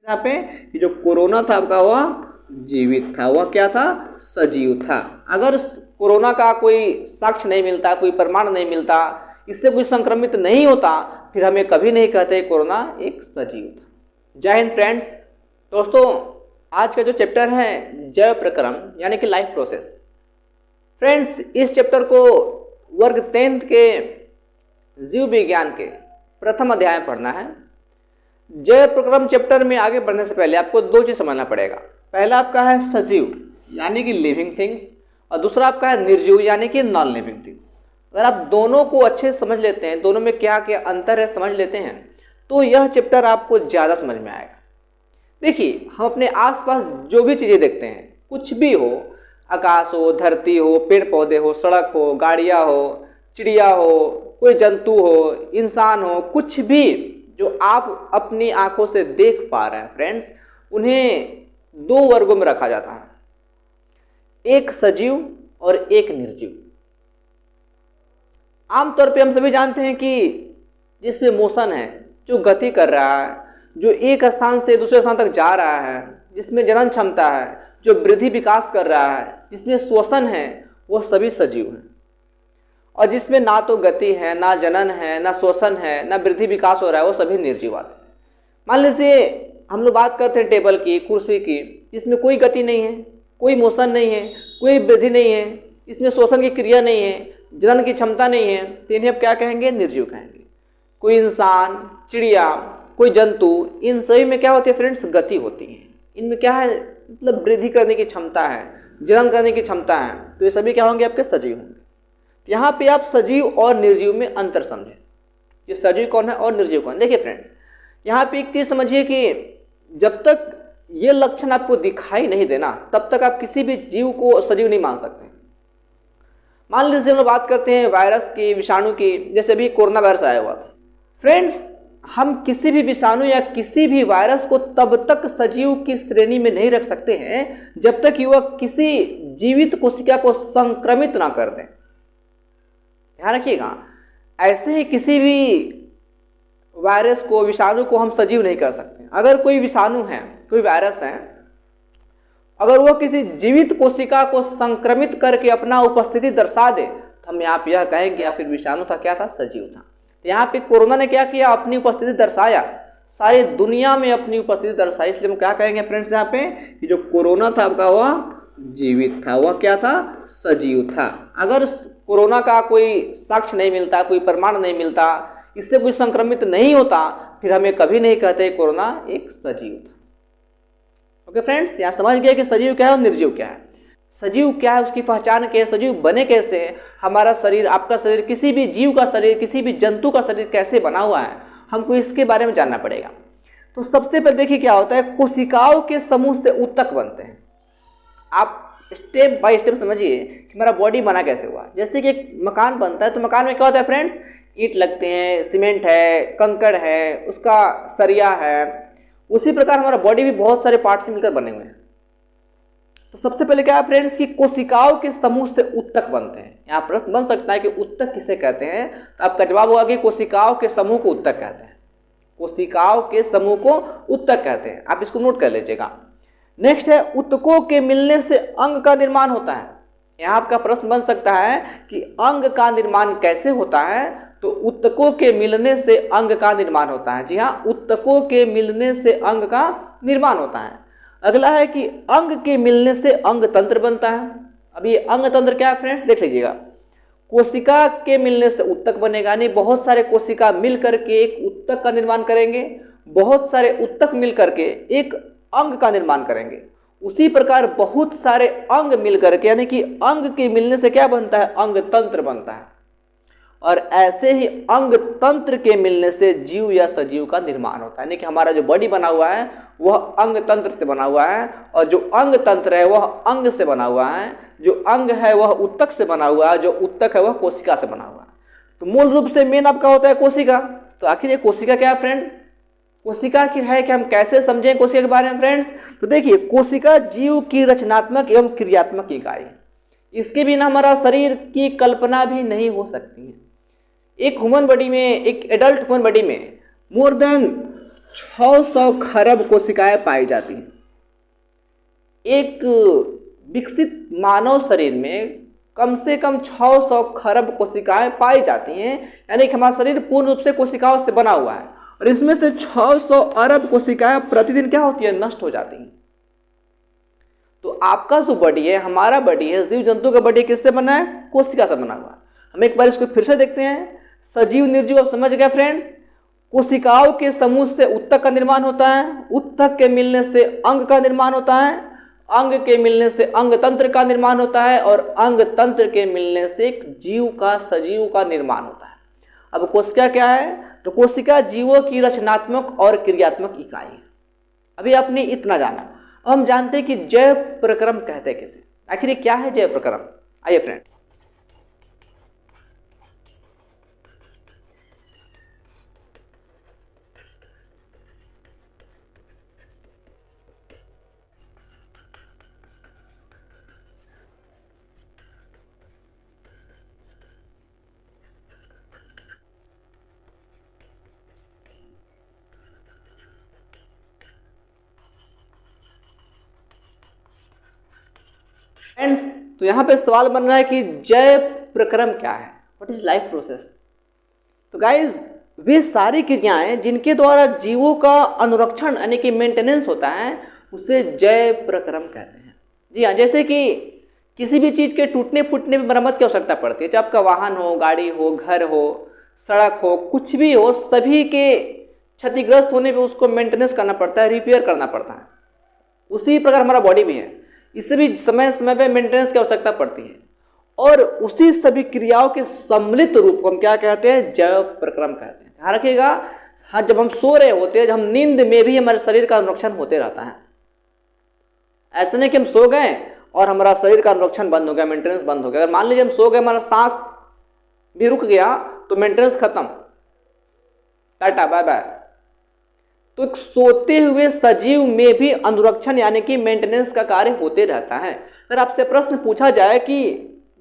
यहाँ पे कि जो कोरोना था आपका वह जीवित था, वह क्या था, सजीव था। अगर कोरोना का कोई साक्ष्य नहीं मिलता, कोई प्रमाण नहीं मिलता, इससे कोई संक्रमित नहीं होता, फिर हमें कभी नहीं कहते कोरोना एक सजीव था। जय हिंद फ्रेंड्स। दोस्तों, आज का जो चैप्टर है जैव प्रक्रम यानी कि लाइफ प्रोसेस। फ्रेंड्स, इस चैप्टर को वर्ग 10th के जीव विज्ञान के प्रथम अध्याय में पढ़ना है। जैव प्रक्रम चैप्टर में आगे बढ़ने से पहले आपको दो चीज समझना पड़ेगा। पहला आपका है सजीव यानी कि लिविंग थिंग्स, और दूसरा आपका है निर्जीव यानी कि नॉन लिविंग थिंग्स। अगर आप दोनों को अच्छे से समझ लेते हैं, दोनों में क्या क्या अंतर है समझ लेते हैं, तो यह चैप्टर आपको ज़्यादा समझ में आएगा। देखिए, हम अपने आसपास जो भी चीज़ें देखते हैं, कुछ भी हो, आकाश हो, धरती हो, पेड़ पौधे हो, सड़क हो, गाड़ियाँ हो, चिड़िया हो, कोई जंतु हो, इंसान हो, कुछ भी जो आप अपनी आंखों से देख पा रहे हैं फ्रेंड्स, उन्हें दो वर्गों में रखा जाता है, एक सजीव और एक निर्जीव। आमतौर पे हम सभी जानते हैं कि जिसमें मोशन है, जो गति कर रहा है, जो एक स्थान से दूसरे स्थान तक जा रहा है, जिसमें जनन क्षमता है, जो वृद्धि विकास कर रहा है, जिसमें श्वसन है, वह सभी सजीव हैं। और जिसमें ना तो गति है, ना जनन है, ना श्वसन है, ना वृद्धि विकास हो रहा है, वो सभी निर्जीव आते हैं। मान लीजिए हम लोग बात करते हैं टेबल की, कुर्सी की, जिसमें कोई गति नहीं है, कोई मोशन नहीं है, कोई वृद्धि नहीं है, इसमें श्वसन की क्रिया नहीं है, जनन की क्षमता नहीं है, तो इन्हें अब क्या कहेंगे, निर्जीव कहेंगे। कोई इंसान, चिड़िया, कोई जंतु, इन सभी में क्या होती है फ्रेंड्स, गति होती है। इनमें क्या है, मतलब वृद्धि करने की क्षमता है, जनन करने की क्षमता है, तो ये सभी क्या होंगे, आपके सजीव होंगे। यहाँ पे आप सजीव और निर्जीव में अंतर समझें, ये सजीव कौन है और निर्जीव कौन। देखिए फ्रेंड्स, यहाँ पे एक चीज समझिए कि जब तक ये लक्षण आपको दिखाई नहीं देना, तब तक आप किसी भी जीव को सजीव नहीं मान सकते। मान लीजिए हम लोग बात करते हैं वायरस की, विषाणु की, जैसे अभी कोरोना वायरस आया हुआ था। फ्रेंड्स, हम किसी भी विषाणु या किसी भी वायरस को तब तक सजीव की श्रेणी में नहीं रख सकते हैं जब तक कि वह किसी जीवित कोशिका को संक्रमित ना कर दें। ध्यान रखिएगा, ऐसे ही किसी भी वायरस को, विषाणु को हम सजीव नहीं कर सकते। अगर कोई विषाणु है, कोई वायरस है, अगर वह किसी जीवित कोशिका को संक्रमित करके अपना उपस्थिति दर्शा दे, तो हम यहाँ पे यह कहेंगे आखिर विषाणु था, क्या था, सजीव था। तो यहाँ पे कोरोना ने क्या किया, अपनी उपस्थिति दर्शाया, सारी दुनिया में अपनी उपस्थिति दर्शाई, इसलिए हम क्या कहेंगे फ्रेंड्स यहाँ पे कि जो कोरोना था आपका वह जीवित था, वह क्या था, सजीव था। अगर कोरोना का कोई साक्ष्य नहीं मिलता, कोई प्रमाण नहीं मिलता, इससे कोई संक्रमित नहीं होता, फिर हमें कभी नहीं कहते कोरोना एक सजीव था। ओके फ्रेंड्स, यहाँ समझ गए कि सजीव क्या है और निर्जीव क्या है। सजीव क्या है, उसकी पहचान क्या है, सजीव बने कैसे, हमारा शरीर, आपका शरीर, किसी भी जीव का शरीर, किसी भी जंतु का शरीर कैसे बना हुआ है, हमको इसके बारे में जानना पड़ेगा। तो सबसे पहले देखिए क्या होता है, कोशिकाओं के समूह से ऊतक बनते हैं। आप स्टेप बाय स्टेप समझिए कि हमारा बॉडी बना कैसे हुआ। जैसे कि एक मकान बनता है, तो मकान में क्या होता है फ्रेंड्स, ईंट लगते हैं, सीमेंट है, कंकड़ है, उसका सरिया है। उसी प्रकार हमारा बॉडी भी बहुत सारे पार्ट से मिलकर बने हुए हैं। तो सबसे पहले क्या है फ्रेंड्स कि कोशिकाओं के समूह से ऊतक बनते हैं। यहाँ प्रश्न बन सकता है कि ऊतक किसे कहते हैं, तो आपका जवाब होगा कि कोशिकाओं के समूह को ऊतक कहते हैं। कोशिकाओं के समूह को ऊतक कहते हैं, आप इसको नोट कर लीजिएगा। नेक्स्ट है, ऊतकों के मिलने से अंग का निर्माण होता है। यहाँ आपका प्रश्न बन सकता है कि अंग का निर्माण कैसे होता है, तो ऊतकों के मिलने से अंग का निर्माण होता है। जी हाँ, ऊतकों के मिलने से अंग का निर्माण होता है। अगला है कि अंग के मिलने से अंग तंत्र बनता है। अब ये अंग तंत्र क्या है फ्रेंड्स, देख लीजिएगा। कोशिका के मिलने से ऊतक बनेगा, यानी बहुत सारे कोशिका मिल करके एक ऊतक का निर्माण करेंगे, बहुत सारे ऊतक मिल करके एक अंग का निर्माण करेंगे। उसी प्रकार बहुत सारे अंग मिल करके, यानी कि अंग के मिलने से क्या बनता है, अंग तंत्र बनता है। और ऐसे ही अंग तंत्र के मिलने से जीव या सजीव का निर्माण होता है। यानी कि हमारा जो बॉडी बना हुआ है वह अंग तंत्र से बना हुआ है, और जो अंग तंत्र है वह अंग से बना हुआ है, जो अंग है वह ऊतक से बना हुआ है, जो ऊतक है वह कोशिका से बना हुआ है। तो मूल रूप से मेन आपका होता है कोशिका। तो आखिर ये कोशिका क्या है फ्रेंड्स, कोशिका की है कि हम कैसे समझें कोशिका के बारे में फ्रेंड्स। तो देखिए, कोशिका जीव की रचनात्मक एवं क्रियात्मक इकाई है। इसके बिना हमारा शरीर की कल्पना भी नहीं हो सकती है। एक ह्यूमन बॉडी में, एक एडल्ट ह्यूमन बॉडी में मोर देन 600 खरब कोशिकाएं पाई जाती हैं। एक विकसित मानव शरीर में कम से कम 600 खरब कोशिकाएं पाई जाती हैं, यानी कि हमारा शरीर पूर्ण रूप से कोशिकाओं से बना हुआ है, और इसमें से 600 अरब कोशिकाएं प्रतिदिन क्या होती है, नष्ट हो जाती हैं। तो आपका जो बॉडी है, हमारा बॉडी है, जीव जंतु का बॉडी किससे बना है, कोशिका से बना हुआ है। हम एक बार इसको फिर से देखते हैं। सजीव निर्जीव, अब समझ गए फ्रेंड्स। कोशिकाओं के समूह से उत्तक का निर्माण होता है, उत्तक के मिलने से अंग का निर्माण होता है, अंग के मिलने से अंग तंत्र का निर्माण होता है, और अंग तंत्र के मिलने से एक जीव का, सजीव का निर्माण होता है। अब कोशिका क्या है, तो कोशिका जीवों की रचनात्मक और क्रियात्मक इकाई है। अभी आपने इतना जाना। अब हम जानते हैं कि जैव प्रक्रम कहते हैं किसे। आखिर ये क्या है जैव प्रक्रम? आइए फ्रेंड, फ्रेंड्स, तो यहाँ पे सवाल बन रहा है कि जैव प्रक्रम क्या है, व्हाट इज लाइफ प्रोसेस। तो गाइज, वे सारी क्रियाएं जिनके द्वारा जीवों का अनुरक्षण यानी कि मेंटेनेंस होता है, उसे जैव प्रक्रम कहते हैं। जी हाँ, जैसे कि किसी भी चीज़ के टूटने फूटने में मरम्मत की आवश्यकता पड़ती है, चाहे आपका वाहन हो, गाड़ी हो, घर हो, सड़क हो, कुछ भी हो, सभी के क्षतिग्रस्त होने पे उसको मेंटेनेंस करना पड़ता है, रिपेयर करना पड़ता है। उसी प्रकार हमारा बॉडी भी है, इससे भी समय समय पे मेंटेनेंस की आवश्यकता पड़ती है, और उसी सभी क्रियाओं के सम्मिलित रूप को हम क्या कहते हैं, जैव प्रक्रम कहते हैं। ध्यान रखिएगा, हाँ, जब हम सो रहे होते हैं, जब हम नींद में भी हमारे शरीर का अनुरक्षण होते रहता है। ऐसा नहीं कि हम सो गए और हमारा शरीर का अनुरक्षण बंद हो गया, मेंटेनेंस बंद हो गया। अगर मान लीजिए हम सो गए, हमारा सांस भी रुक गया, तो मेंटेनेंस खत्म, टाटा बाय बाय। तो एक सोते हुए सजीव में भी अनुरक्षण यानी कि मेंटेनेंस का कार्य होते रहता है। अगर आपसे प्रश्न पूछा जाए कि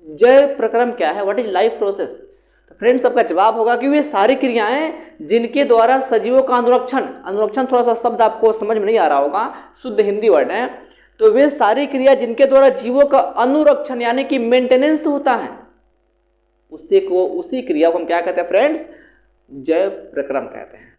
जैव प्रक्रम क्या है, व्हाट इज लाइफ प्रोसेस, तो फ्रेंड्स आपका जवाब होगा कि वे सारी क्रियाएं जिनके द्वारा सजीवों का अनुरक्षण, अनुरक्षण थोड़ा सा शब्द आपको समझ में नहीं आ रहा होगा, शुद्ध हिंदी वर्ड है, तो वे सारी क्रिया जिनके द्वारा जीवों का अनुरक्षण यानी कि मेंटेनेंस होता है, उसी क्रिया को हम क्या कहते हैं फ्रेंड्स, जैव प्रक्रम कहते हैं।